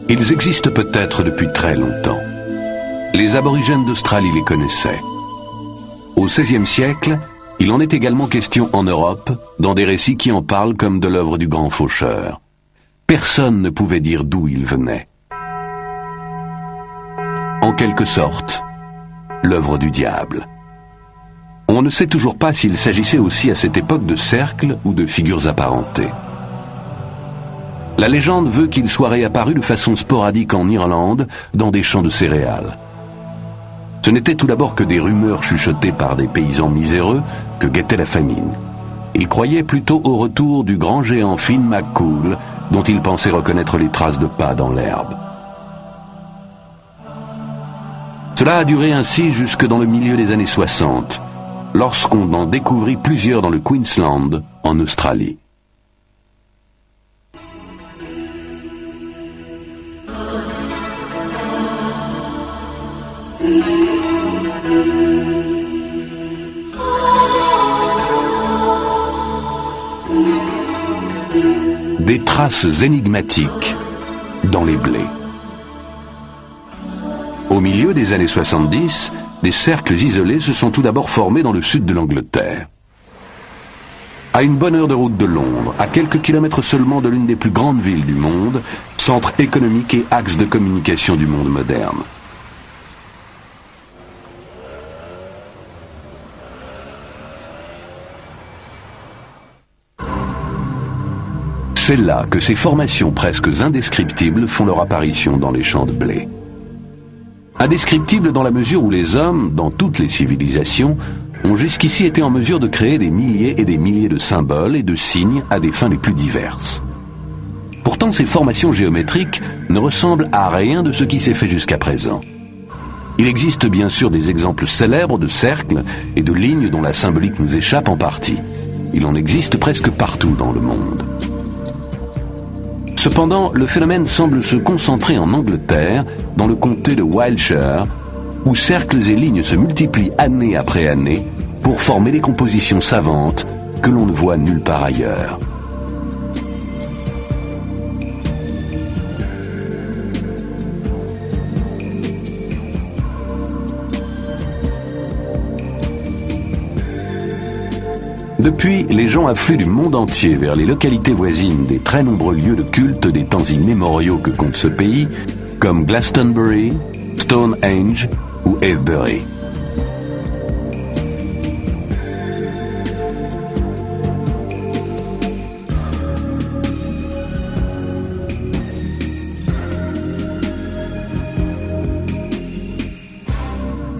Ils existent peut-être depuis très longtemps. Les aborigènes d'Australie les connaissaient. Au XVIe siècle, il en est également question en Europe, dans des récits qui en parlent comme de l'œuvre du grand faucheur. Personne ne pouvait dire d'où ils venaient. En quelque sorte, l'œuvre du diable. On ne sait toujours pas s'il s'agissait aussi à cette époque de cercles ou de figures apparentées. La légende veut qu'il soit réapparu de façon sporadique en Irlande, dans des champs de céréales. Ce n'était tout d'abord que des rumeurs chuchotées par des paysans miséreux que guettait la famine. Ils croyaient plutôt au retour du grand géant Finn McCool, dont ils pensaient reconnaître les traces de pas dans l'herbe. Cela a duré ainsi jusque dans le milieu des années 60, lorsqu'on en découvrit plusieurs dans le Queensland, en Australie. Des traces énigmatiques dans les blés. Au milieu des années 70, des cercles isolés se sont tout d'abord formés dans le sud de l'Angleterre. À une bonne heure de route de Londres, à quelques kilomètres seulement de l'une des plus grandes villes du monde, centre économique et axe de communication du monde moderne. C'est là que ces formations presque indescriptibles font leur apparition dans les champs de blé. Indescriptibles dans la mesure où les hommes, dans toutes les civilisations, ont jusqu'ici été en mesure de créer des milliers et des milliers de symboles et de signes à des fins les plus diverses. Pourtant, ces formations géométriques ne ressemblent à rien de ce qui s'est fait jusqu'à présent. Il existe bien sûr des exemples célèbres de cercles et de lignes dont la symbolique nous échappe en partie. Il en existe presque partout dans le monde. Cependant, le phénomène semble se concentrer en Angleterre, dans le comté de Wiltshire, où cercles et lignes se multiplient année après année pour former des compositions savantes que l'on ne voit nulle part ailleurs. Depuis, les gens affluent du monde entier vers les localités voisines des très nombreux lieux de culte des temps immémoriaux que compte ce pays, comme Glastonbury, Stonehenge ou Avebury.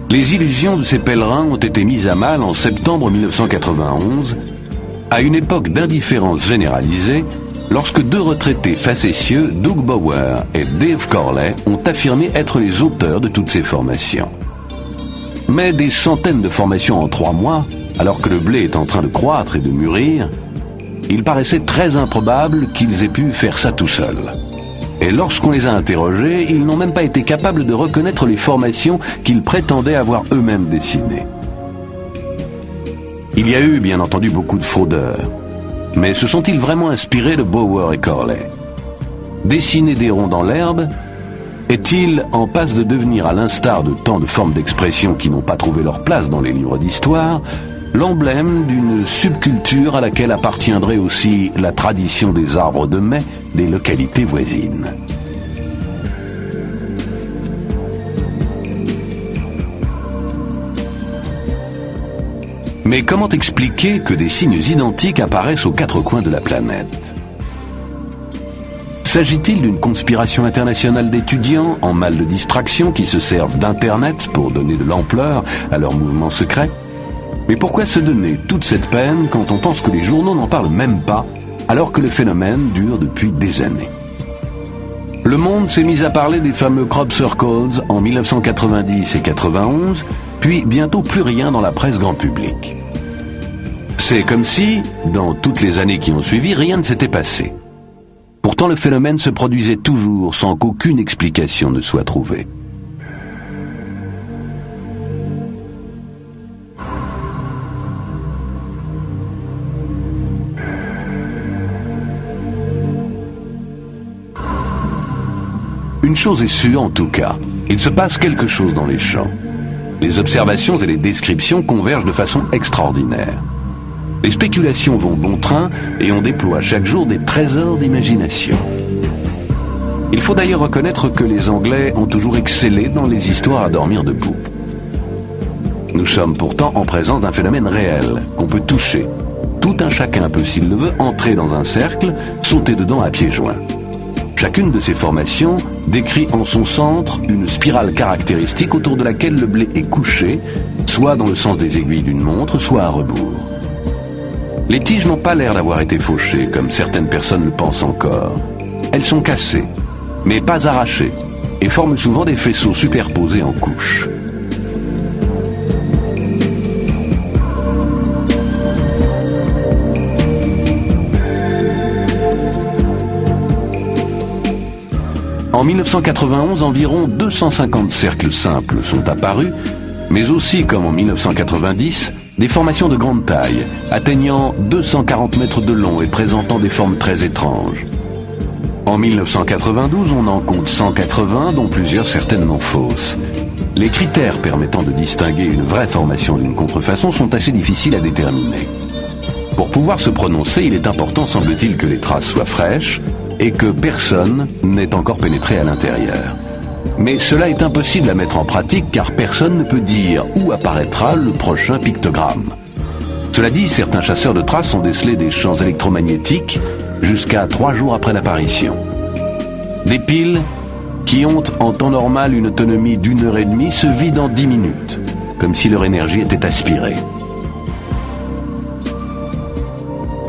Les illusions de ces pèlerins ont été mises à mal en septembre 1991, à une époque d'indifférence généralisée, lorsque deux retraités facétieux, Doug Bower et Dave Corley, ont affirmé être les auteurs de toutes ces formations. Mais des centaines de formations en 3 mois, alors que le blé est en train de croître et de mûrir, il paraissait très improbable qu'ils aient pu faire ça tout seuls. Et lorsqu'on les a interrogés, ils n'ont même pas été capables de reconnaître les formations qu'ils prétendaient avoir eux-mêmes dessinées. Il y a eu, bien entendu, beaucoup de fraudeurs. Mais se sont-ils vraiment inspirés de Bower et Corley? Dessiner des ronds dans l'herbe est-il en passe de devenir, à l'instar de tant de formes d'expression qui n'ont pas trouvé leur place dans les livres d'histoire, l'emblème d'une subculture à laquelle appartiendrait aussi la tradition des arbres de mai des localités voisines. Mais comment expliquer que des signes identiques apparaissent aux 4 coins de la planète? S'agit-il d'une conspiration internationale d'étudiants en mal de distraction qui se servent d'Internet pour donner de l'ampleur à leurs mouvements secrets? Mais pourquoi se donner toute cette peine quand on pense que les journaux n'en parlent même pas, alors que le phénomène dure depuis des années? Le monde s'est mis à parler des fameux crop circles en 1990 et 91, puis bientôt plus rien dans la presse grand public. C'est comme si, dans toutes les années qui ont suivi, rien ne s'était passé. Pourtant, le phénomène se produisait toujours sans qu'aucune explication ne soit trouvée. Une chose est sûre en tout cas, il se passe quelque chose dans les champs. Les observations et les descriptions convergent de façon extraordinaire. Les spéculations vont bon train et on déploie chaque jour des trésors d'imagination. Il faut d'ailleurs reconnaître que les Anglais ont toujours excellé dans les histoires à dormir debout. Nous sommes pourtant en présence d'un phénomène réel, qu'on peut toucher. Tout un chacun peut, s'il le veut, entrer dans un cercle, sauter dedans à pieds joints. Chacune de ces formations décrit en son centre une spirale caractéristique autour de laquelle le blé est couché, soit dans le sens des aiguilles d'une montre, soit à rebours. Les tiges n'ont pas l'air d'avoir été fauchées, comme certaines personnes le pensent encore. Elles sont cassées, mais pas arrachées, et forment souvent des faisceaux superposés en couches. En 1991, environ 250 cercles simples sont apparus, mais aussi, comme en 1990, des formations de grande taille, atteignant 240 mètres de long et présentant des formes très étranges. En 1992, on en compte 180, dont plusieurs certainement fausses. Les critères permettant de distinguer une vraie formation d'une contrefaçon sont assez difficiles à déterminer. Pour pouvoir se prononcer, il est important, semble-t-il, que les traces soient fraîches, et que personne n'ait encore pénétré à l'intérieur. Mais cela est impossible à mettre en pratique car personne ne peut dire où apparaîtra le prochain pictogramme. Cela dit, certains chasseurs de traces ont décelé des champs électromagnétiques jusqu'à 3 jours après l'apparition. Des piles qui ont en temps normal une autonomie d'1 heure et demie se vident en 10 minutes, comme si leur énergie était aspirée.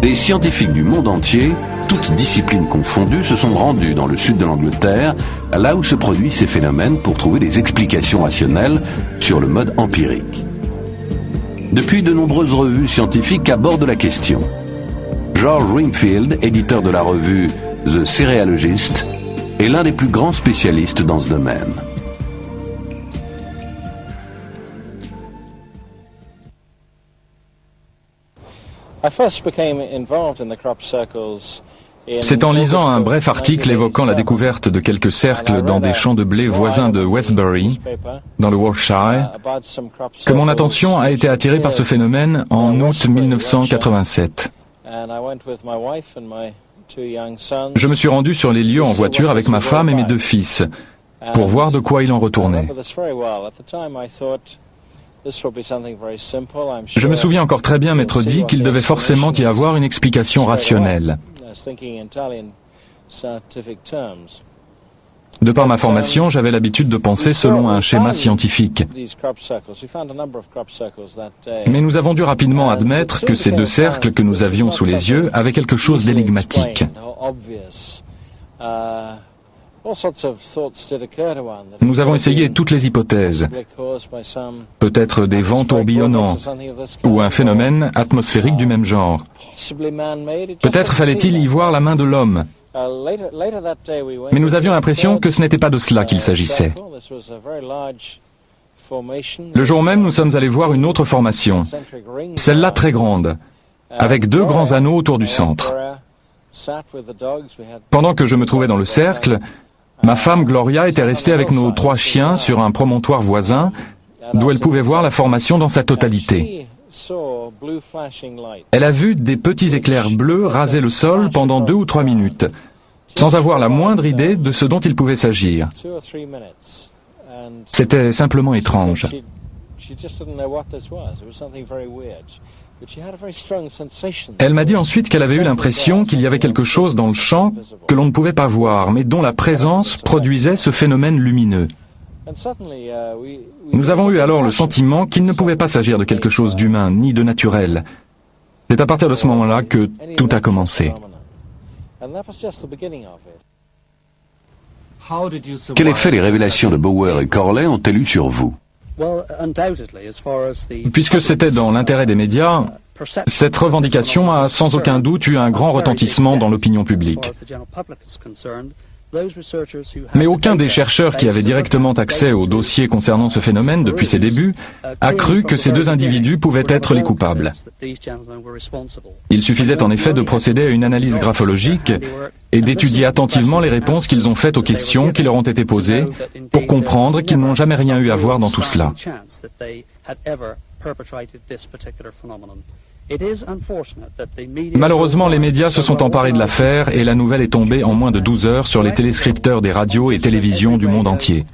Des scientifiques du monde entier, toutes disciplines confondues, se sont rendus dans le sud de l'Angleterre, là où se produisent ces phénomènes, pour trouver des explications rationnelles sur le mode empirique. Depuis, de nombreuses revues scientifiques abordent la question. George Wingfield, éditeur de la revue The Cerealogist, est l'un des plus grands spécialistes dans ce domaine. C'est en lisant un bref article évoquant la découverte de quelques cercles dans des champs de blé voisins de Westbury, dans le Warwickshire, que mon attention a été attirée par ce phénomène en août 1987. Je me suis rendu sur les lieux en voiture avec ma femme et mes 2 fils, pour voir de quoi il en retournait. Je me souviens encore très bien m'être dit qu'il devait forcément y avoir une explication rationnelle. De par ma formation, j'avais l'habitude de penser selon un schéma scientifique. Mais nous avons dû rapidement admettre que ces 2 cercles que nous avions sous les yeux avaient quelque chose d'énigmatique. Nous avons essayé toutes les hypothèses. Peut-être des vents tourbillonnants, ou un phénomène atmosphérique du même genre. Peut-être fallait-il y voir la main de l'homme. Mais nous avions l'impression que ce n'était pas de cela qu'il s'agissait. Le jour même, nous sommes allés voir une autre formation, celle-là très grande, avec 2 grands anneaux autour du centre. Pendant que je me trouvais dans le cercle, ma femme Gloria était restée avec nos 3 chiens sur un promontoire voisin, d'où elle pouvait voir la formation dans sa totalité. Elle a vu des petits éclairs bleus raser le sol pendant 2 ou 3 minutes, sans avoir la moindre idée de ce dont il pouvait s'agir. C'était simplement étrange. Elle m'a dit ensuite qu'elle avait eu l'impression qu'il y avait quelque chose dans le champ que l'on ne pouvait pas voir, mais dont la présence produisait ce phénomène lumineux. Nous avons eu alors le sentiment qu'il ne pouvait pas s'agir de quelque chose d'humain, ni de naturel. C'est à partir de ce moment-là que tout a commencé. Quel effet les révélations de Bower et Corley ont-elles eu sur vous? Puisque c'était dans l'intérêt des médias, cette revendication a sans aucun doute eu un grand retentissement dans l'opinion publique. Mais aucun des chercheurs qui avaient directement accès aux dossiers concernant ce phénomène depuis ses débuts a cru que ces deux individus pouvaient être les coupables. Il suffisait en effet de procéder à une analyse graphologique et d'étudier attentivement les réponses qu'ils ont faites aux questions qui leur ont été posées pour comprendre qu'ils n'ont jamais rien eu à voir dans tout cela. Malheureusement, les médias se sont emparés de l'affaire et la nouvelle est tombée en moins de 12 heures sur les téléscripteurs des radios et télévisions du monde entier.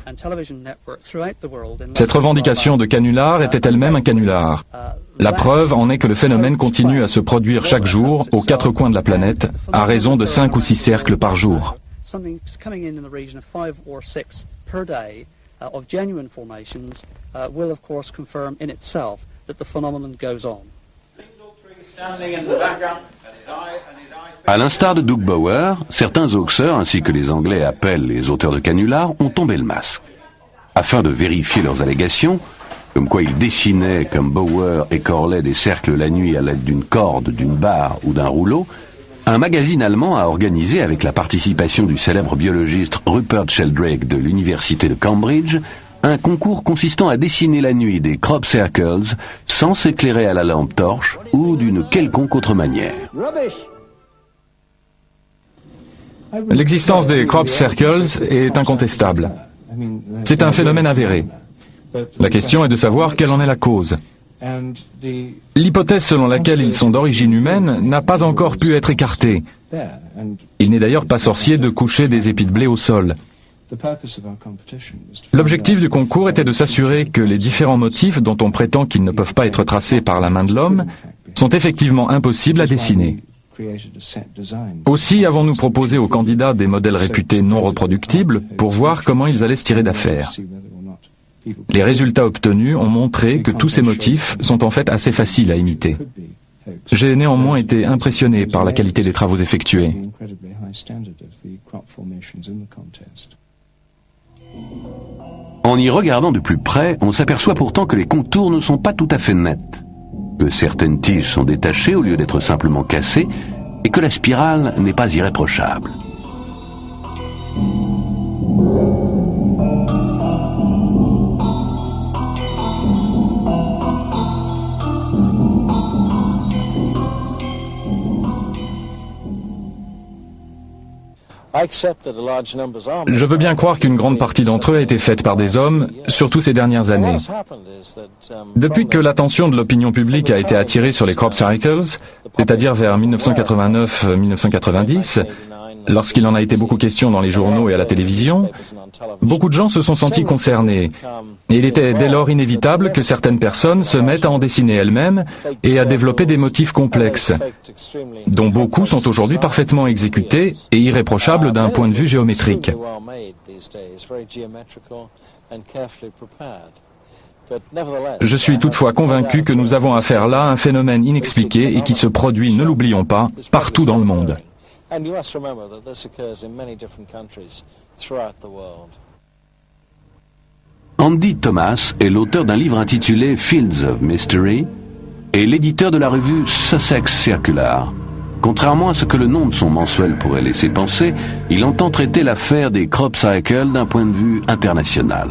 Cette revendication de canular était elle-même un canular. La preuve en est que le phénomène continue à se produire chaque jour aux quatre coins de la planète, à raison de 5 ou 6 cercles par jour. À l'instar de Doug Bauer, certains hoaxeurs, ainsi que les Anglais appellent les auteurs de canulars, ont tombé le masque. Afin de vérifier leurs allégations, comme quoi ils dessinaient, comme Bauer et Corley, des cercles la nuit à l'aide d'une corde, d'une barre ou d'un rouleau, un magazine allemand a organisé, avec la participation du célèbre biologiste Rupert Sheldrake de l'université de Cambridge, un concours consistant à dessiner la nuit des crop circles sans s'éclairer à la lampe torche ou d'une quelconque autre manière. L'existence des crop circles est incontestable. C'est un phénomène avéré. La question est de savoir quelle en est la cause. L'hypothèse selon laquelle ils sont d'origine humaine n'a pas encore pu être écartée. Il n'est d'ailleurs pas sorcier de coucher des épis de blé au sol. L'objectif du concours était de s'assurer que les différents motifs dont on prétend qu'ils ne peuvent pas être tracés par la main de l'homme sont effectivement impossibles à dessiner. Aussi avons-nous proposé aux candidats des modèles réputés non reproductibles pour voir comment ils allaient se tirer d'affaire. Les résultats obtenus ont montré que tous ces motifs sont en fait assez faciles à imiter. J'ai néanmoins été impressionné par la qualité des travaux effectués. En y regardant de plus près, on s'aperçoit pourtant que les contours ne sont pas tout à fait nets, que certaines tiges sont détachées au lieu d'être simplement cassées, et que la spirale n'est pas irréprochable. Je veux bien croire qu'une grande partie d'entre eux a été faite par des hommes, surtout ces dernières années. Depuis que l'attention de l'opinion publique a été attirée sur les crop circles, c'est-à-dire vers 1989-1990, lorsqu'il en a été beaucoup question dans les journaux et à la télévision, beaucoup de gens se sont sentis concernés. Et il était dès lors inévitable que certaines personnes se mettent à en dessiner elles-mêmes et à développer des motifs complexes, dont beaucoup sont aujourd'hui parfaitement exécutés et irréprochables d'un point de vue géométrique. Je suis toutefois convaincu que nous avons affaire là à un phénomène inexpliqué et qui se produit, ne l'oublions pas, partout dans le monde. Andy Thomas est l'auteur d'un livre intitulé Fields of Mystery et l'éditeur de la revue Sussex Circular. Contrairement à ce que le nom de son mensuel pourrait laisser penser, il entend traiter l'affaire des crop circles d'un point de vue international.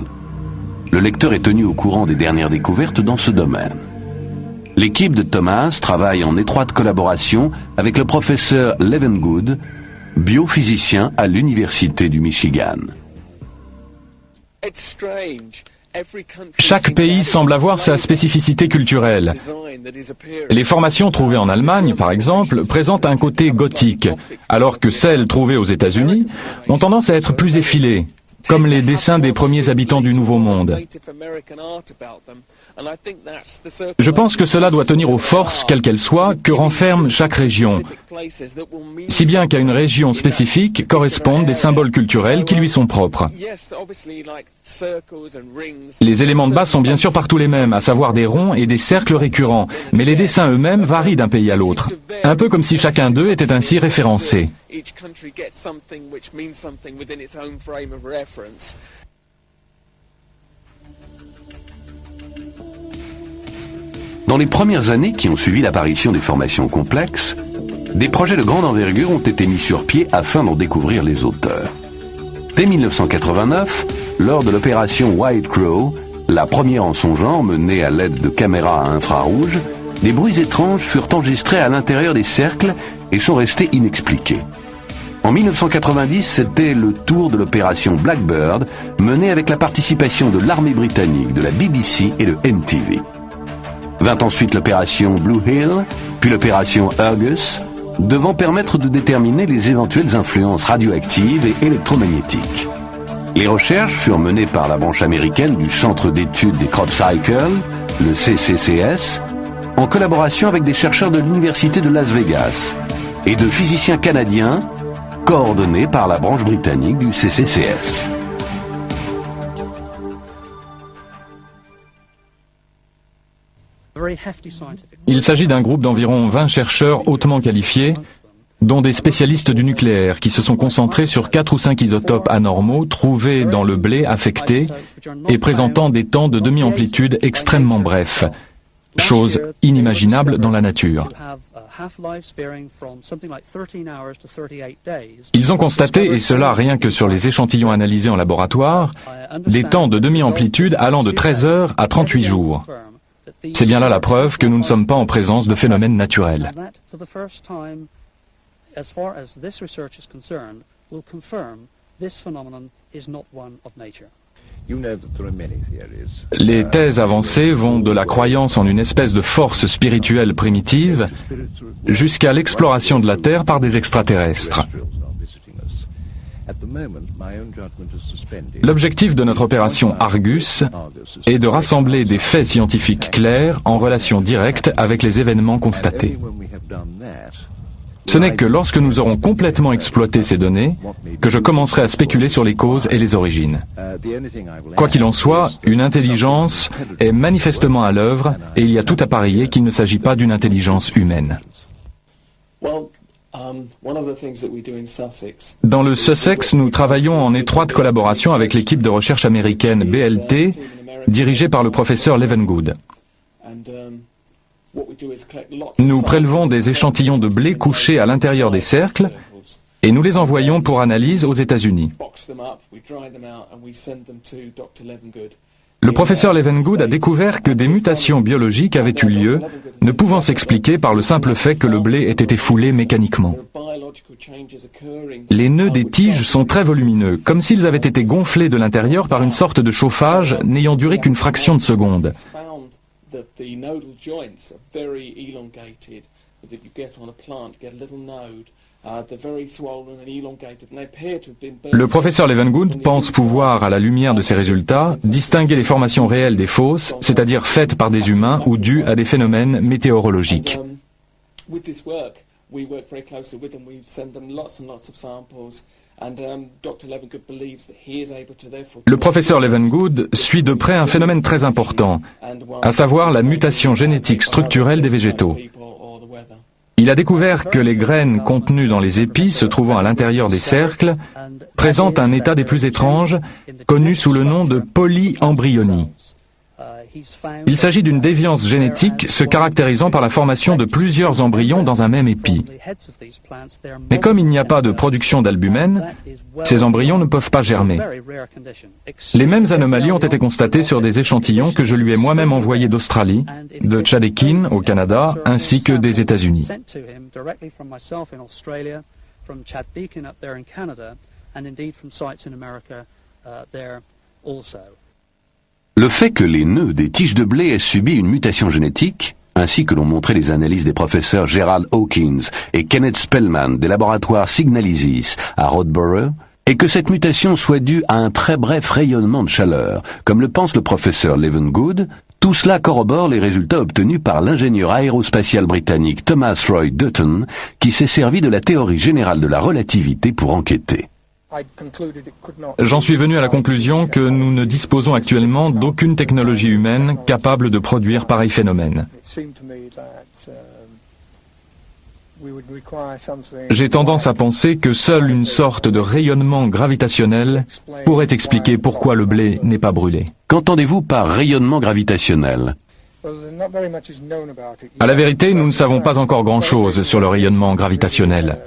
Le lecteur est tenu au courant des dernières découvertes dans ce domaine. L'équipe de Thomas travaille en étroite collaboration avec le professeur Levengood, biophysicien à l'Université du Michigan. Chaque pays semble avoir sa spécificité culturelle. Les formations trouvées en Allemagne, par exemple, présentent un côté gothique, alors que celles trouvées aux États-Unis ont tendance à être plus effilées, comme les dessins des premiers habitants du Nouveau Monde. Je pense que cela doit tenir aux forces, quelles qu'elles soient, que renferme chaque région, si bien qu'à une région spécifique correspondent des symboles culturels qui lui sont propres. Les éléments de base sont bien sûr partout les mêmes, à savoir des ronds et des cercles récurrents, mais les dessins eux-mêmes varient d'un pays à l'autre, un peu comme si chacun d'eux était ainsi référencé. Dans les premières années qui ont suivi l'apparition des formations complexes, des projets de grande envergure ont été mis sur pied afin d'en découvrir les auteurs. Dès 1989, lors de l'opération White Crow, la première en son genre menée à l'aide de caméras à infrarouge, des bruits étranges furent enregistrés à l'intérieur des cercles et sont restés inexpliqués. En 1990, c'était le tour de l'opération Blackbird, menée avec la participation de l'armée britannique, de la BBC et de MTV. Vint ensuite l'opération Blue Hill, puis l'opération Argus, devant permettre de déterminer les éventuelles influences radioactives et électromagnétiques. Les recherches furent menées par la branche américaine du Centre d'études des Crop Cycles, le CCCS, en collaboration avec des chercheurs de l'Université de Las Vegas et de physiciens canadiens, coordonnés par la branche britannique du CCCS. Il s'agit d'un groupe d'environ 20 chercheurs hautement qualifiés, dont des spécialistes du nucléaire, qui se sont concentrés sur 4 ou 5 isotopes anormaux trouvés dans le blé affecté et présentant des temps de demi-amplitude extrêmement brefs, chose inimaginable dans la nature. Ils ont constaté, et cela rien que sur les échantillons analysés en laboratoire, des temps de demi-amplitude allant de 13 heures à 38 jours. C'est bien là la preuve que nous ne sommes pas en présence de phénomènes naturels. Les thèses avancées vont de la croyance en une espèce de force spirituelle primitive jusqu'à l'exploration de la Terre par des extraterrestres. L'objectif de notre opération Argus est de rassembler des faits scientifiques clairs en relation directe avec les événements constatés. Ce n'est que lorsque nous aurons complètement exploité ces données que je commencerai à spéculer sur les causes et les origines. Quoi qu'il en soit, une intelligence est manifestement à l'œuvre et il y a tout à parier qu'il ne s'agit pas d'une intelligence humaine. Dans le Sussex, nous travaillons en étroite collaboration avec l'équipe de recherche américaine BLT, dirigée par le professeur Levengood. Nous prélevons des échantillons de blé couchés à l'intérieur des cercles et nous les envoyons pour analyse aux États-Unis. Le professeur Levengood a découvert que des mutations biologiques avaient eu lieu, ne pouvant s'expliquer par le simple fait que le blé ait été foulé mécaniquement. Les nœuds des tiges sont très volumineux, comme s'ils avaient été gonflés de l'intérieur par une sorte de chauffage n'ayant duré qu'une fraction de seconde. Le professeur Levengood pense pouvoir, à la lumière de ces résultats, distinguer les formations réelles des fausses, c'est-à-dire faites par des humains ou dues à des phénomènes météorologiques. Le professeur Levengood suit de près un phénomène très important, à savoir la mutation génétique structurelle des végétaux. Il a découvert que les graines contenues dans les épis se trouvant à l'intérieur des cercles présentent un état des plus étranges, connu sous le nom de polyembryonie. Il s'agit d'une déviance génétique se caractérisant par la formation de plusieurs embryons dans un même épi. Mais comme il n'y a pas de production d'albumène, ces embryons ne peuvent pas germer. Les mêmes anomalies ont été constatées sur des échantillons que je lui ai moi-même envoyés d'Australie, de Tchadekin au Canada, ainsi que des États-Unis. Le fait que les nœuds des tiges de blé aient subi une mutation génétique, ainsi que l'ont montré les analyses des professeurs Gerald Hawkins et Kenneth Spellman des laboratoires Signalisys à Rodborough, et que cette mutation soit due à un très bref rayonnement de chaleur, comme le pense le professeur Levengood, tout cela corrobore les résultats obtenus par l'ingénieur aérospatial britannique Thomas Roy Dutton, qui s'est servi de la théorie générale de la relativité pour enquêter. J'en suis venu à la conclusion que nous ne disposons actuellement d'aucune technologie humaine capable de produire pareil phénomène. J'ai tendance à penser que seule une sorte de rayonnement gravitationnel pourrait expliquer pourquoi le blé n'est pas brûlé. Qu'entendez-vous par rayonnement gravitationnel ? À la vérité, nous ne savons pas encore grand-chose sur le rayonnement gravitationnel.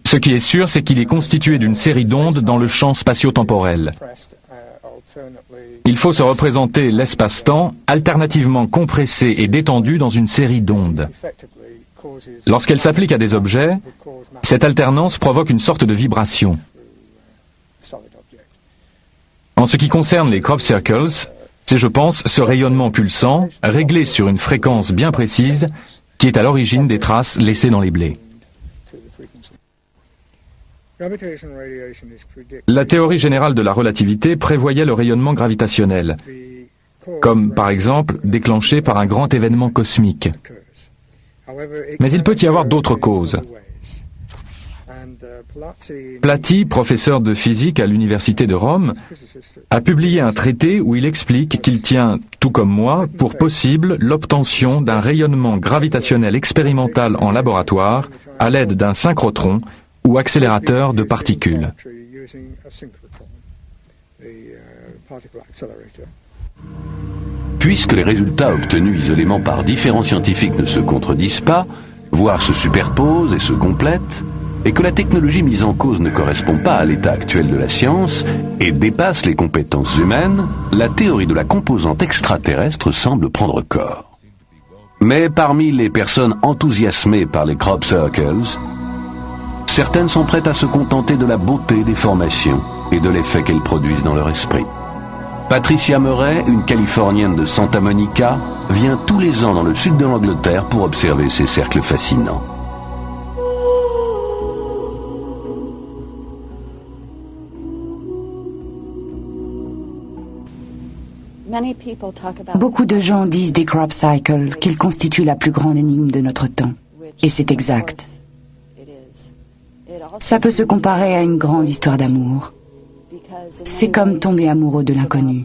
Ce qui est sûr, c'est qu'il est constitué d'une série d'ondes dans le champ spatio-temporel. Il faut se représenter l'espace-temps alternativement compressé et détendu dans une série d'ondes. Lorsqu'elle s'applique à des objets, cette alternance provoque une sorte de vibration. En ce qui concerne les crop circles, c'est, je pense, ce rayonnement pulsant, réglé sur une fréquence bien précise, qui est à l'origine des traces laissées dans les blés. La théorie générale de la relativité prévoyait le rayonnement gravitationnel, comme par exemple déclenché par un grand événement cosmique. Mais il peut y avoir d'autres causes. Platy, professeur de physique à l'université de Rome, a publié un traité où il explique qu'il tient, tout comme moi, pour possible l'obtention d'un rayonnement gravitationnel expérimental en laboratoire à l'aide d'un synchrotron ou accélérateur de particules. Puisque les résultats obtenus isolément par différents scientifiques ne se contredisent pas, voire se superposent et se complètent, et que la technologie mise en cause ne correspond pas à l'état actuel de la science et dépasse les compétences humaines, la théorie de la composante extraterrestre semble prendre corps. Mais parmi les personnes enthousiasmées par les crop circles, certaines sont prêtes à se contenter de la beauté des formations et de l'effet qu'elles produisent dans leur esprit. Patricia Murray, une Californienne de Santa Monica, vient tous les ans dans le sud de l'Angleterre pour observer ces cercles fascinants. Beaucoup de gens disent des crop cycles qu'ils constituent la plus grande énigme de notre temps. Et c'est exact. Ça peut se comparer à une grande histoire d'amour. C'est comme tomber amoureux de l'inconnu.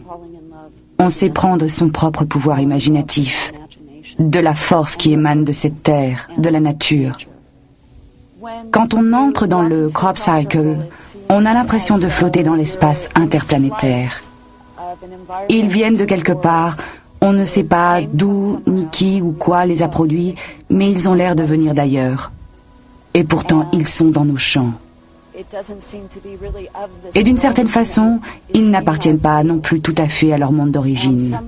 On sait prendre son propre pouvoir imaginatif, de la force qui émane de cette terre, de la nature. Quand on entre dans le crop cycle, on a l'impression de flotter dans l'espace interplanétaire. Ils viennent de quelque part, on ne sait pas d'où, ni qui ou quoi les a produits, mais ils ont l'air de venir d'ailleurs. Et pourtant, ils sont dans nos champs. Et d'une certaine façon, ils n'appartiennent pas non plus tout à fait à leur monde d'origine.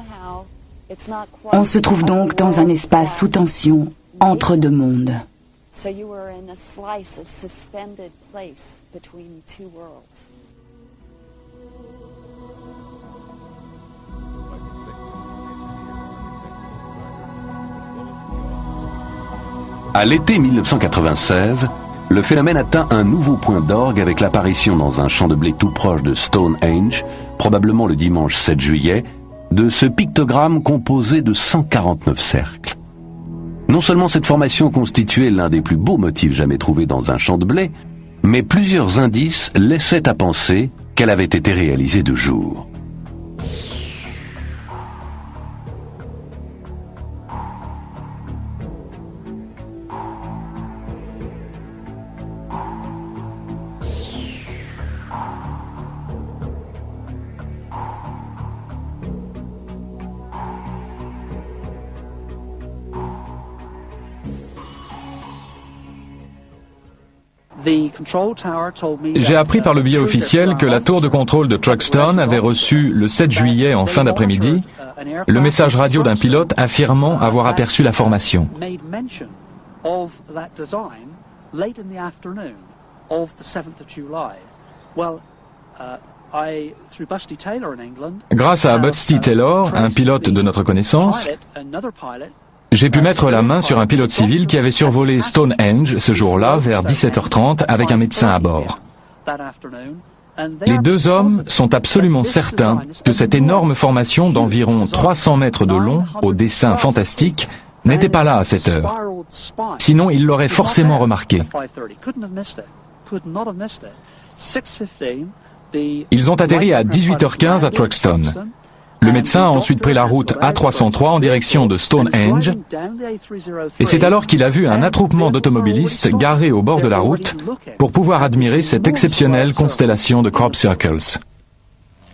On se trouve donc dans un espace sous tension, entre deux mondes. À l'été 1996, le phénomène atteint un nouveau point d'orgue avec l'apparition dans un champ de blé tout proche de Stonehenge, probablement le dimanche 7 juillet, de ce pictogramme composé de 149 cercles. Non seulement cette formation constituait l'un des plus beaux motifs jamais trouvés dans un champ de blé, mais plusieurs indices laissaient à penser qu'elle avait été réalisée de jour. J'ai appris par le biais officiel que la tour de contrôle de Truxton avait reçu le 7 juillet en fin d'après-midi le message radio d'un pilote affirmant avoir aperçu la formation. Grâce à Busty Taylor, un pilote de notre connaissance, j'ai pu mettre la main sur un pilote civil qui avait survolé Stonehenge ce jour-là vers 17h30 avec un médecin à bord. Les deux hommes sont absolument certains que cette énorme formation d'environ 300 mètres de long, au dessin fantastique, n'était pas là à cette heure. Sinon, ils l'auraient forcément remarqué. Ils ont atterri à 18h15 à Truxton. Le médecin a ensuite pris la route A303 en direction de Stonehenge, et c'est alors qu'il a vu un attroupement d'automobilistes garés au bord de la route pour pouvoir admirer cette exceptionnelle constellation de crop circles.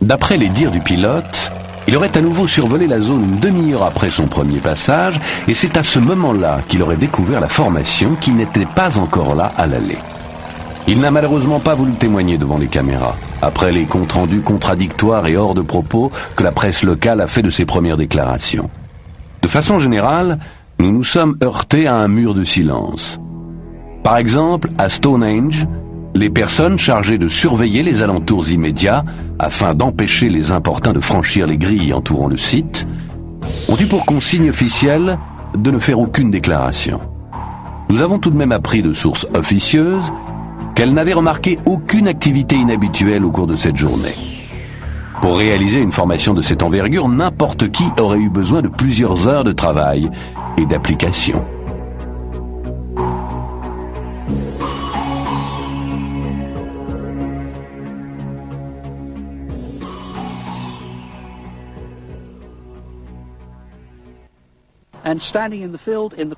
D'après les dires du pilote, Il aurait à nouveau survolé la zone une demi-heure après son premier passage, et c'est à ce moment-là qu'il aurait découvert la formation qui n'était pas encore là à l'aller. Il n'a malheureusement pas voulu témoigner devant les caméras, après les comptes rendus contradictoires et hors de propos que la presse locale a fait de ses premières déclarations. De façon générale, nous nous sommes heurtés à un mur de silence. Par exemple, à Stonehenge, les personnes chargées de surveiller les alentours immédiats, afin d'empêcher les importuns de franchir les grilles entourant le site, ont eu pour consigne officielle de ne faire aucune déclaration. Nous avons tout de même appris de sources officieuses qu'elles n'avaient remarqué aucune activité inhabituelle au cours de cette journée. Pour réaliser une formation de cette envergure, n'importe qui aurait eu besoin de plusieurs heures de travail et d'application.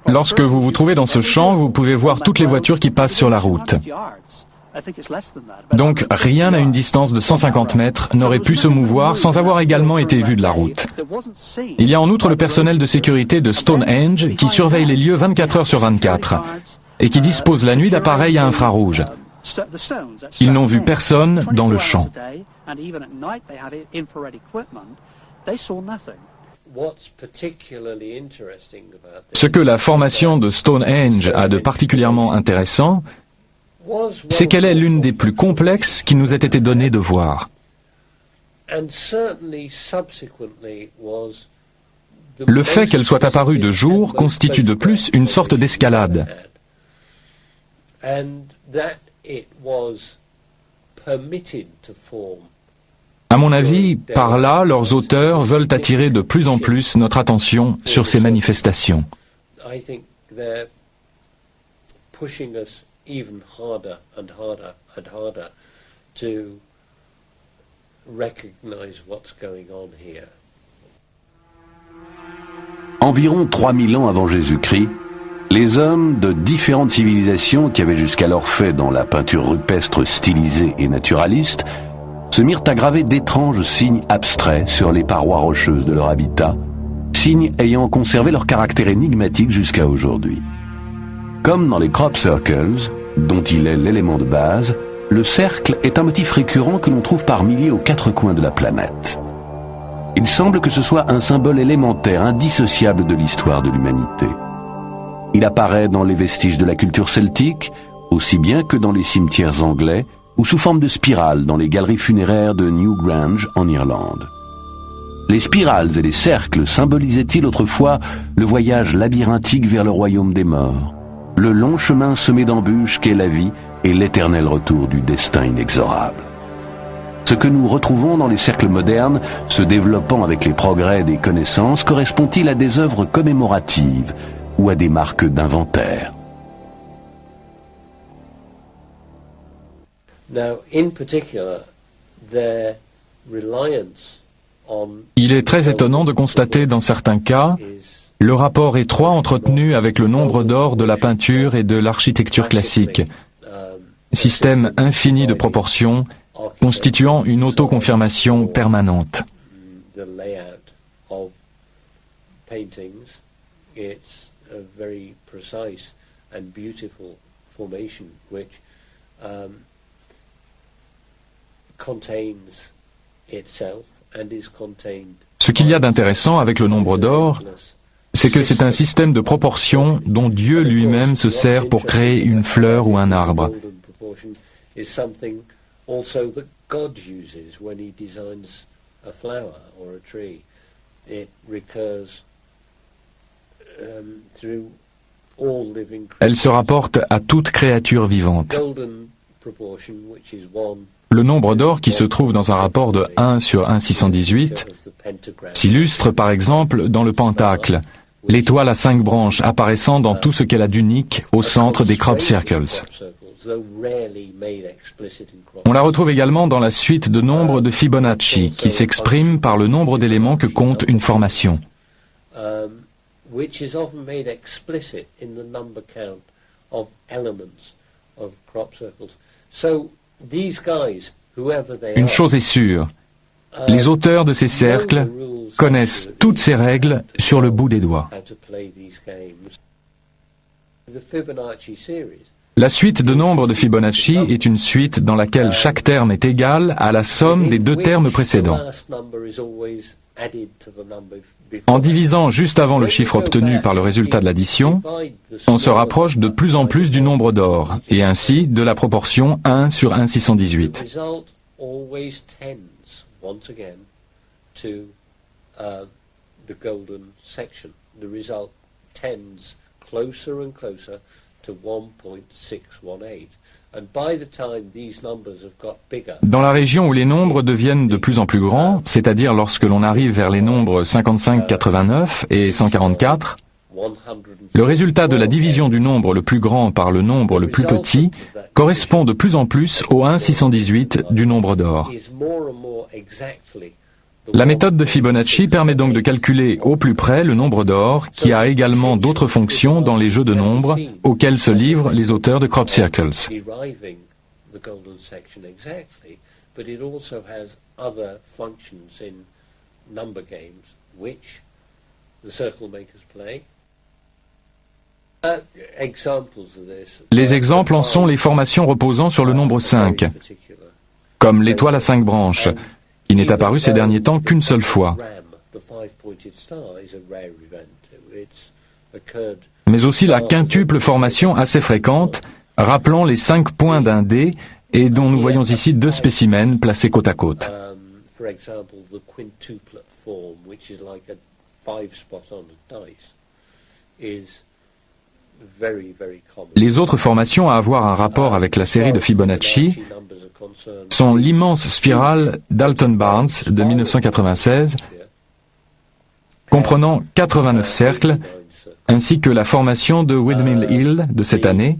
Lorsque vous vous trouvez dans ce champ, vous pouvez voir toutes les voitures qui passent sur la route. Donc rien à une distance de 150 mètres n'aurait pu se mouvoir sans avoir également été vu de la route. Il y a en outre le personnel de sécurité de Stonehenge qui surveille les lieux 24 heures sur 24 et qui dispose la nuit d'appareils à infrarouge. Ils n'ont vu personne dans le champ. Ce que la formation de Stonehenge a de particulièrement intéressant, c'est qu'elle est l'une des plus complexes qui nous ait été donnée de voir. Le fait qu'elle soit apparue de jour constitue de plus une sorte d'escalade. À mon avis, par là, leurs auteurs veulent attirer de plus en plus notre attention sur ces manifestations. Environ 3000 ans avant Jésus-Christ, les hommes de différentes civilisations qui avaient jusqu'alors fait dans la peinture rupestre stylisée et naturaliste se mirent à graver d'étranges signes abstraits sur les parois rocheuses de leur habitat, signes ayant conservé leur caractère énigmatique jusqu'à aujourd'hui. Comme dans les crop circles, dont il est l'élément de base, le cercle est un motif récurrent que l'on trouve par milliers aux quatre coins de la planète. Il semble que ce soit un symbole élémentaire, indissociable de l'histoire de l'humanité. Il apparaît dans les vestiges de la culture celtique, aussi bien que dans les cimetières anglais, ou sous forme de spirale dans les galeries funéraires de Newgrange en Irlande. Les spirales et les cercles symbolisaient-ils autrefois le voyage labyrinthique vers le royaume des morts, le long chemin semé d'embûches qu'est la vie et l'éternel retour du destin inexorable? Ce que nous retrouvons dans les cercles modernes, se développant avec les progrès des connaissances, correspond-il à des œuvres commémoratives ou à des marques d'inventaire? Il est très étonnant de constater dans certains cas le rapport étroit entretenu avec le nombre d'or de la peinture et de l'architecture classique, système infini de proportions constituant une autoconfirmation permanente. Ce qu'il y a d'intéressant avec le nombre d'or, c'est que c'est un système de proportions dont Dieu lui-même se sert pour créer une fleur ou un arbre. Elle se rapporte à toute créature vivante. Le nombre d'or qui se trouve dans un rapport de 1 sur 1,618 s'illustre par exemple dans le pentacle, l'étoile à 5 branches apparaissant dans tout ce qu'elle a d'unique au centre des crop circles. On la retrouve également dans la suite de nombres de Fibonacci, qui s'exprime par le nombre d'éléments que compte une formation. Une chose est sûre, Les auteurs de ces cercles connaissent toutes ces règles sur le bout des doigts. La suite de nombres de Fibonacci est une suite dans laquelle chaque terme est égal à la somme des deux termes précédents. En divisant juste avant le chiffre obtenu par le résultat de l'addition, on se rapproche de plus en plus du nombre d'or, et ainsi de la proportion 1 sur 1,618. Dans la région où les nombres deviennent de plus en plus grands, c'est-à-dire lorsque l'on arrive vers les nombres 55, 89 et 144, le résultat de la division du nombre le plus grand par le nombre le plus petit correspond de plus en plus au 1,618 du nombre d'or. La méthode de Fibonacci permet donc de calculer au plus près le nombre d'or, qui a également d'autres fonctions dans les jeux de nombres auxquels se livrent les auteurs de crop circles. Les exemples en sont les formations reposant sur le nombre 5, comme l'étoile à 5 branches, qui n'est apparu ces derniers temps qu'une seule fois, mais aussi la quintuple formation assez fréquente, rappelant les 5 points d'un dé, et dont nous voyons ici deux spécimens placés côte à côte. Les autres formations à avoir un rapport avec la série de Fibonacci sont l'immense spirale Dalton-Barnes de 1996, comprenant 89 cercles, ainsi que la formation de Windmill Hill de cette année,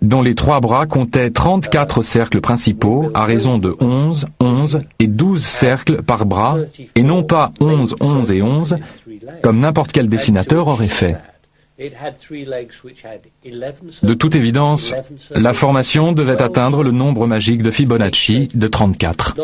dont les 3 bras comptaient 34 cercles principaux à raison de 11, 11 et 12 cercles par bras, et non pas 11, 11 et 11, comme n'importe quel dessinateur aurait fait. De toute évidence, la formation devait atteindre le nombre magique de Fibonacci de 34.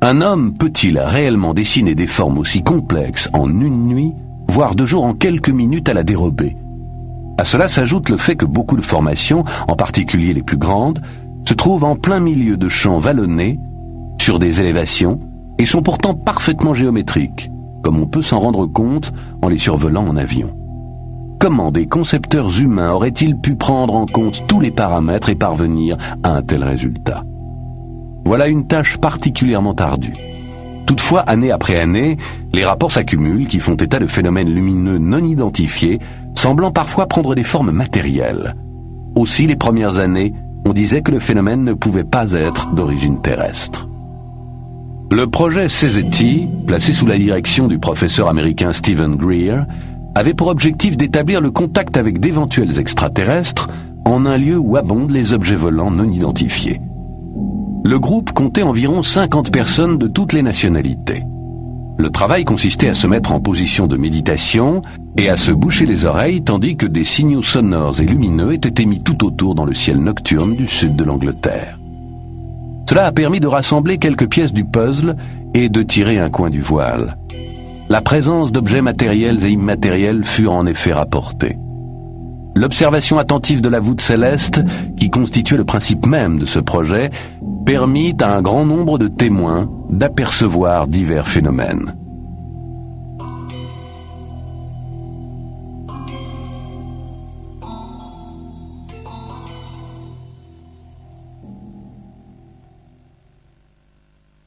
Un homme peut-il réellement dessiner des formes aussi complexes en une nuit, voire 2 jours en quelques minutes à la dérobée? À cela s'ajoute le fait que beaucoup de formations, en particulier les plus grandes, se trouvent en plein milieu de champs vallonnés, sur des élévations, et sont pourtant parfaitement géométriques, comme on peut s'en rendre compte en les survolant en avion. Comment des concepteurs humains auraient-ils pu prendre en compte tous les paramètres et parvenir à un tel résultat? Voilà une tâche particulièrement ardue. Toutefois, année après année, les rapports s'accumulent qui font état de phénomènes lumineux non identifiés, semblant parfois prendre des formes matérielles. Aussi, les premières années, on disait que le phénomène ne pouvait pas être d'origine terrestre. Le projet CZT, placé sous la direction du professeur américain Stephen Greer, avait pour objectif d'établir le contact avec d'éventuels extraterrestres en un lieu où abondent les objets volants non identifiés. Le groupe comptait environ 50 personnes de toutes les nationalités. Le travail consistait à se mettre en position de méditation et à se boucher les oreilles tandis que des signaux sonores et lumineux étaient émis tout autour dans le ciel nocturne du sud de l'Angleterre. Cela a permis de rassembler quelques pièces du puzzle et de tirer un coin du voile. La présence d'objets matériels et immatériels fut en effet rapportée. L'observation attentive de la voûte céleste, qui constituait le principe même de ce projet, permit à un grand nombre de témoins d'apercevoir divers phénomènes.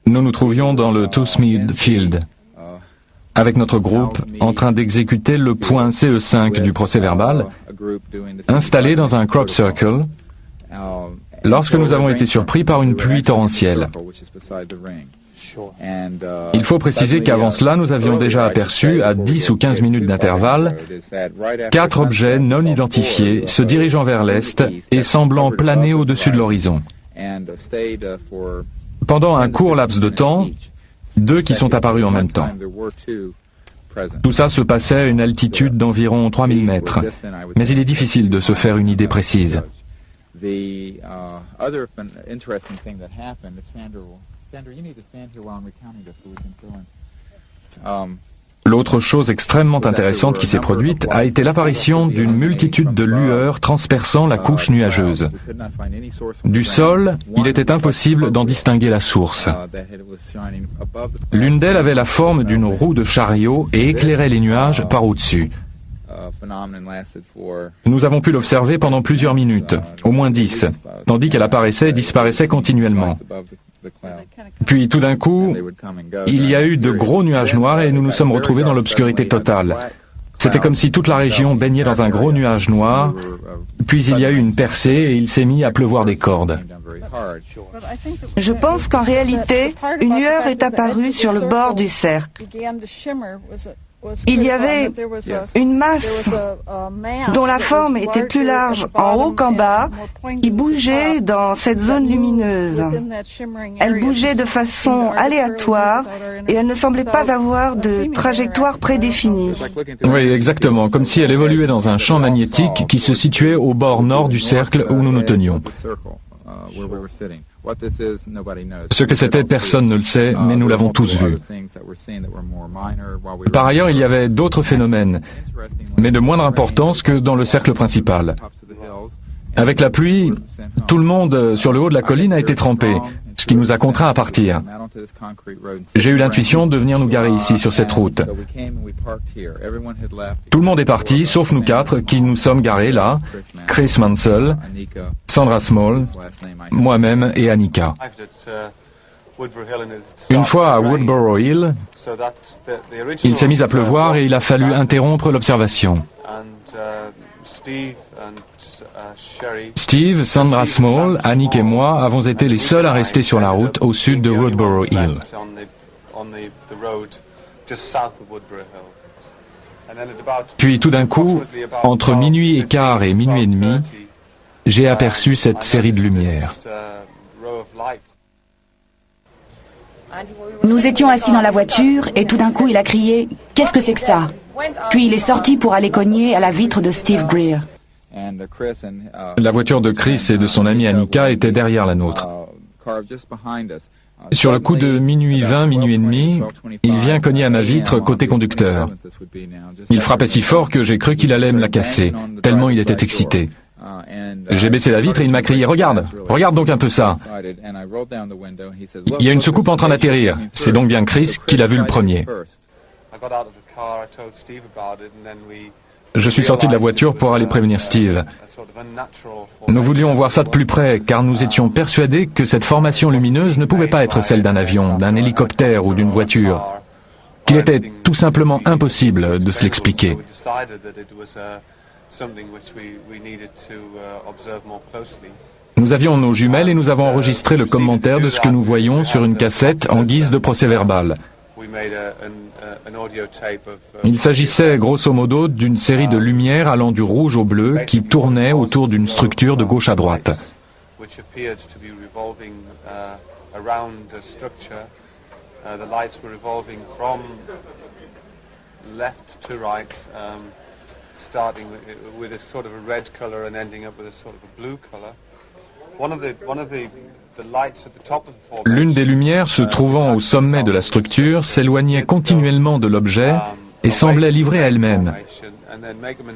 Nous nous trouvions dans le Toothmead Field, avec notre groupe en train d'exécuter le point CE5 du procès-verbal, installé dans un crop circle, lorsque nous avons été surpris par une pluie torrentielle. Il faut préciser qu'avant cela, nous avions déjà aperçu, à 10 ou 15 minutes d'intervalle, 4 objets non identifiés se dirigeant vers l'est et semblant planer au-dessus de l'horizon. Pendant un court laps de temps, deux qui sont apparus en même temps. Tout ça se passait à une altitude d'environ 3000 mètres, mais il est difficile de se faire une idée précise. L'autre chose extrêmement intéressante qui s'est produite a été l'apparition d'une multitude de lueurs transperçant la couche nuageuse. Du sol, il était impossible d'en distinguer la source. L'une d'elles avait la forme d'une roue de chariot et éclairait les nuages par au-dessus. Nous avons pu l'observer pendant plusieurs minutes, au moins 10, tandis qu'elle apparaissait et disparaissait continuellement. Puis tout d'un coup, il y a eu de gros nuages noirs et nous nous sommes retrouvés dans l'obscurité totale. C'était comme si toute la région baignait dans un gros nuage noir, puis il y a eu une percée et il s'est mis à pleuvoir des cordes. Je pense qu'en réalité, une lueur est apparue sur le bord du cercle. Il y avait une masse dont la forme était plus large en haut qu'en bas, qui bougeait dans cette zone lumineuse. Elle bougeait de façon aléatoire et elle ne semblait pas avoir de trajectoire prédéfinie. Oui, exactement, comme si elle évoluait dans un champ magnétique qui se situait au bord nord du cercle où nous nous tenions. Ce que c'était, personne ne le sait, mais nous l'avons tous vu. Par ailleurs, il y avait d'autres phénomènes, mais de moindre importance que dans le cercle principal. Avec la pluie, tout le monde sur le haut de la colline a été trempé, ce qui nous a contraints à partir. J'ai eu l'intuition de venir nous garer ici, sur cette route. Tout le monde est parti, sauf nous quatre, qui nous sommes garés là, Chris Mansell, Sandra Small, moi-même et Annika. Une fois à Woodborough Hill, il s'est mis à pleuvoir et il a fallu interrompre l'observation. Steve, Sandra Small, Annick et moi avons été les seuls à rester sur la route au sud de Woodborough Hill. Puis tout d'un coup, entre minuit et quart et minuit et demi, j'ai aperçu cette série de lumières. Nous étions assis dans la voiture et tout d'un coup il a crié « Qu'est-ce que c'est que ça ?» Puis il est sorti pour aller cogner à la vitre de Steve Greer. La voiture de Chris et de son amie Annika était derrière la nôtre. Sur le coup de minuit 20, minuit et demi, il vient cogner à ma vitre côté conducteur. Il frappait si fort que j'ai cru qu'il allait me la casser, tellement il était excité. J'ai baissé la vitre et il m'a crié « Regarde, regarde donc un peu ça !» Il y a une soucoupe en train d'atterrir. C'est donc bien Chris qui l'a vu le premier. Je suis sorti de la voiture pour aller prévenir Steve. Nous voulions voir ça de plus près, car nous étions persuadés que cette formation lumineuse ne pouvait pas être celle d'un avion, d'un hélicoptère ou d'une voiture, qu'il était tout simplement impossible de se l'expliquer. Nous avions nos jumelles et nous avons enregistré le commentaire de ce que nous voyions sur une cassette en guise de procès-verbal. Il s'agissait grosso modo d'une série de lumières allant du rouge au bleu qui tournaient autour d'une structure de gauche à droite. L'une des lumières se trouvant au sommet de la structure s'éloignait continuellement de l'objet et semblait livrée à elle-même,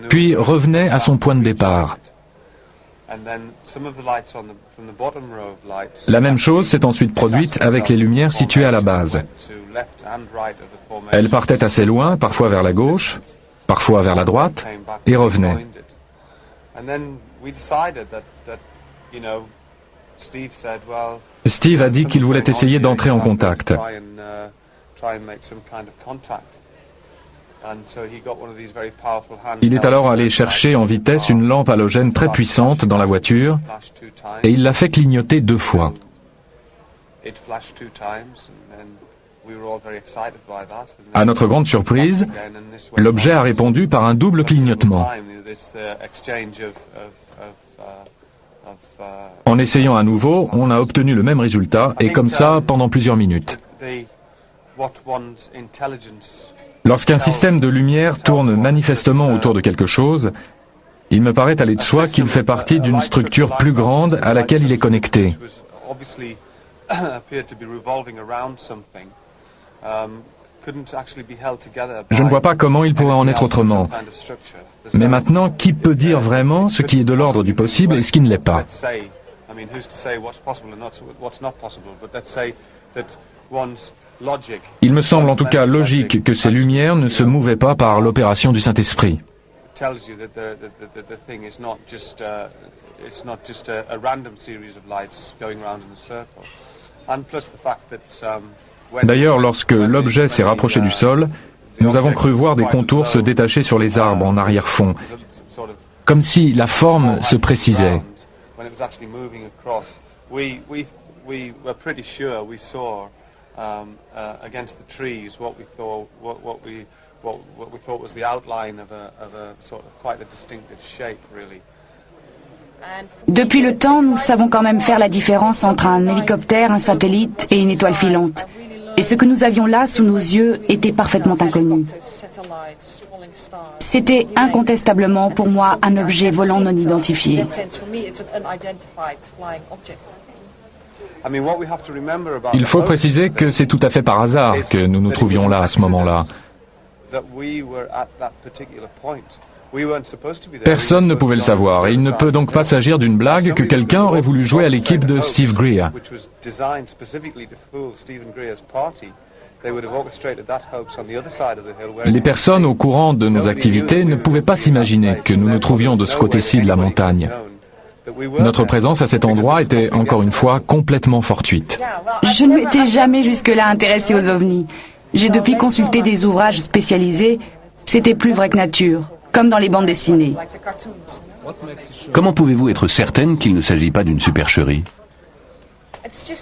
puis revenait à son point de départ. La même chose s'est ensuite produite avec les lumières situées à la base. Elles partaient assez loin, parfois vers la gauche, parfois vers la droite, et revenaient. Steve a dit qu'il voulait essayer d'entrer en contact. Il est alors allé chercher en vitesse une lampe halogène très puissante dans la voiture et il l'a fait clignoter 2 fois. À notre grande surprise, l'objet a répondu par un double clignotement. En essayant à nouveau, on a obtenu le même résultat, et comme ça pendant plusieurs minutes. Lorsqu'un système de lumière tourne manifestement autour de quelque chose, il me paraît aller de soi qu'il fait partie d'une structure plus grande à laquelle il est connecté. Je ne vois pas comment il pourrait en être autrement. Mais maintenant, qui peut dire vraiment ce qui est de l'ordre du possible et ce qui ne l'est pas? Il me semble en tout cas logique que ces lumières ne se mouvaient pas par l'opération du Saint-Esprit. D'ailleurs, lorsque l'objet s'est rapproché du sol, nous avons cru voir des contours se détacher sur les arbres en arrière-fond, comme si la forme se précisait. Depuis le temps, nous savons quand même faire la différence entre un hélicoptère, un satellite et une étoile filante. Et ce que nous avions là sous nos yeux était parfaitement inconnu. C'était incontestablement pour moi un objet volant non identifié. Il faut préciser que c'est tout à fait par hasard que nous nous trouvions là à ce moment-là. Personne ne pouvait le savoir et il ne peut donc pas s'agir d'une blague que quelqu'un aurait voulu jouer à l'équipe de Steve Greer. Les personnes au courant de nos activités ne pouvaient pas s'imaginer que nous nous trouvions de ce côté-ci de la montagne. Notre présence à cet endroit était, encore une fois, complètement fortuite. Je ne m'étais jamais jusque-là intéressée aux ovnis. J'ai depuis consulté des ouvrages spécialisés. C'était plus vrai que nature, comme dans les bandes dessinées. Comment pouvez-vous être certaine qu'il ne s'agit pas d'une supercherie?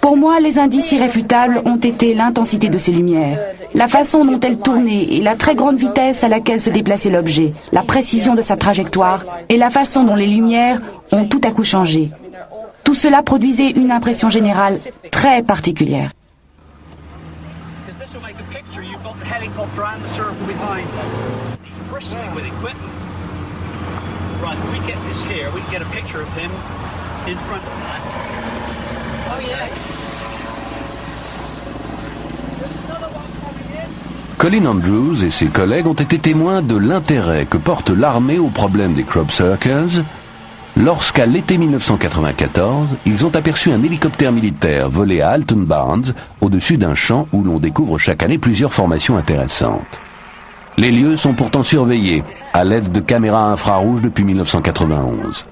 Pour moi, les indices irréfutables ont été l'intensité de ces lumières, la façon dont elles tournaient et la très grande vitesse à laquelle se déplaçait l'objet, la précision de sa trajectoire et la façon dont les lumières ont tout à coup changé. Tout cela produisait une impression générale très particulière. Colin Andrews et ses collègues ont été témoins de l'intérêt que porte l'armée au problème des crop circles lorsqu'à l'été 1994, ils ont aperçu un hélicoptère militaire volé à Alton Barnes au-dessus d'un champ où l'on découvre chaque année plusieurs formations intéressantes. Les lieux sont pourtant surveillés à l'aide de caméras infrarouges depuis 1991.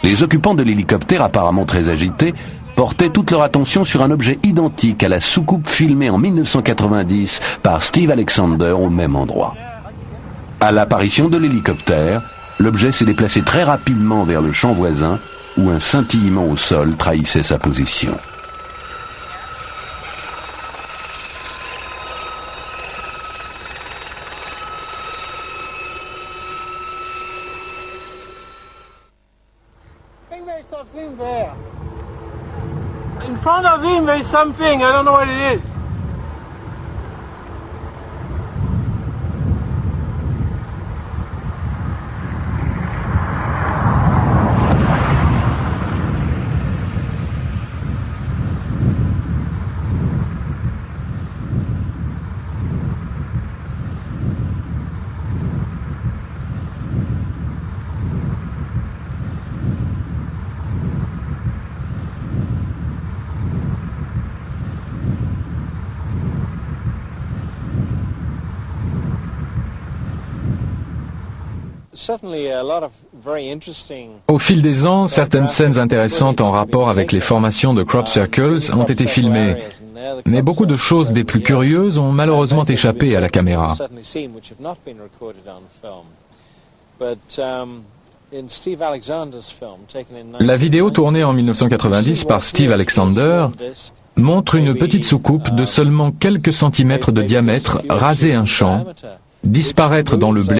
Les occupants de l'hélicoptère, apparemment très agités, portaient toute leur attention sur un objet identique à la soucoupe filmée en 1990 par Steve Alexander au même endroit. À l'apparition de l'hélicoptère, l'objet s'est déplacé très rapidement vers le champ voisin où un scintillement au sol trahissait sa position. In front of him there is something, I don't know what it is. Au fil des ans, certaines scènes intéressantes en rapport avec les formations de crop circles ont été filmées, mais beaucoup de choses des plus curieuses ont malheureusement échappé à la caméra. La vidéo tournée en 1990 par Steve Alexander montre une petite soucoupe de seulement quelques centimètres de diamètre raser un champ, disparaître dans le blé